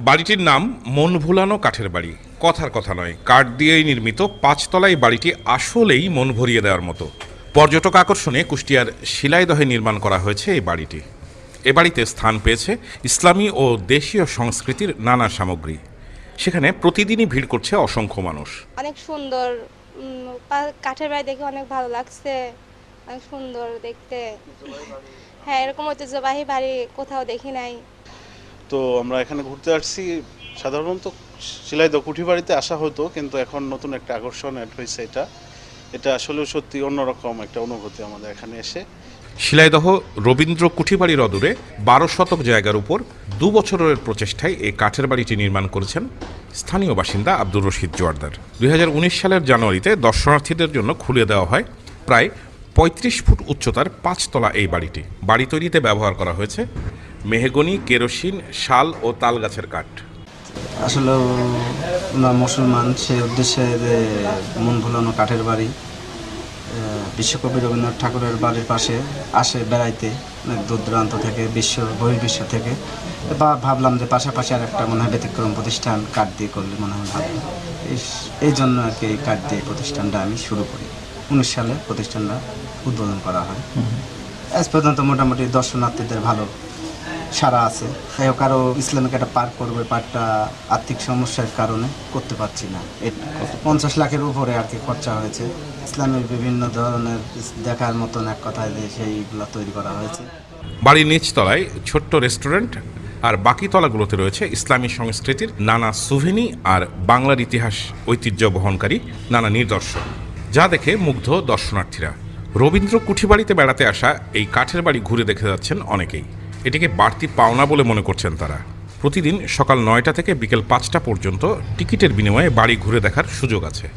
বাড়িটির নাম মন ভুলানো কাঠের বাড়ি। কথার কথা নয়, কাঠ দিয়েই নির্মিত 5 তলায় বাড়িটি আসলেই মন ভরিয়ে দেওয়ার মতো। পর্যটক আকর্ষণে কুষ্টিয়ার শিলাইদহে নির্মাণ করা হয়েছে এই বাড়িটি। এ বাড়িতে স্থান পেয়েছে ইসলামী ও দেশীয় সংস্কৃতির নানা সামগ্রী। সেখানে প্রতিদিনই ভিড় করছে অসংখ্য মানুষ। অনেক সুন্দর, কাঠের বাড়ি দেখে অনেক ভালো লাগছে, অনেক সুন্দর দেখতে। হ্যাঁ, এরকম ঐতিহ্যবাহী বাড়ি কোথাও দেখি নাই। তো আমরা এখানে ঘুরতে আসছি। সাধারণত শিলাইদহ কুঠি বাড়িতে আসা হতো, কিন্তু এখন নতুন একটা আকর্ষণ অ্যাড হয়েছে। এটা আসলে সত্যি অন্যরকম একটা অনুভূতি আমাদের এখানে এসে। শিলাইদহ রবীন্দ্র কুঠিবাড়ির অদূরে 12 শতক জায়গার উপর 2 বছরের প্রচেষ্টায় এই কাঠের বাড়িটি নির্মাণ করেছেন স্থানীয় বাসিন্দা আব্দুর রশিদ জোয়ারদার। 2019 সালের জানুয়ারিতে দর্শনার্থীদের জন্য খুলে দেওয়া হয় প্রায় 35 ফুট উচ্চতার 5 তলা এই বাড়িটি। বাড়ি তৈরিতে ব্যবহার করা হয়েছে মেহগনি, কেরোসিন, শাল ও তাল গাছের কাঠ। আসলে মুসলমান, সেই উদ্দেশ্যে যে মন ভুলানো কাঠের বাড়ি, বিশ্বকবি রবীন্দ্রনাথ ঠাকুরের বাড়ির পাশে আসে বেড়াইতে অনেক দূর দূরান্ত থেকে, বহির্বিশ্ব থেকে। বা ভাবলাম যে পাশাপাশি আর একটা মনে হয় ব্যতিক্রম প্রতিষ্ঠান কাঠ দিয়ে করলে মনে হয় ভালো। এই জন্য আর কি এই কাঠ দিয়ে প্রতিষ্ঠানটা আমি শুরু করি। 19 সালে প্রতিষ্ঠানটা উদ্বোধন করা হয়। আজ পর্যন্ত মোটামুটি দর্শনার্থীদের ভালো সারা আছে। যাই হোক, আরও ইসলামিক একটা পার্ক করবে, পার্কটা আর্থিক সমস্যার কারণে করতে পারছি না। 50 লাখের উপরে আর কি খরচা হয়েছে। ইসলামের বিভিন্ন ধরনের দেখার মতন এক কথায় যে সেইগুলো তৈরি করা হয়েছে। বাড়ির নিচ তলায় ছোট্ট রেস্টুরেন্ট, আর বাকি তলাগুলোতে রয়েছে ইসলামী সংস্কৃতির নানা সুভেনি আর বাংলার ইতিহাস ঐতিহ্য বহনকারী নানা নিদর্শন, যা দেখে মুগ্ধ দর্শনার্থীরা। রবীন্দ্র কুঠিবাড়িতে বেড়াতে আসা এই কাঠের বাড়ি ঘুরে দেখে যাচ্ছেন অনেকেই। এটিকে বাড়তি পাওনা বলে মনে করছেন তারা। প্রতিদিন সকাল 9টা থেকে বিকেল 5টা পর্যন্ত টিকিটের বিনিময়ে বাড়ি ঘুরে দেখার সুযোগ আছে।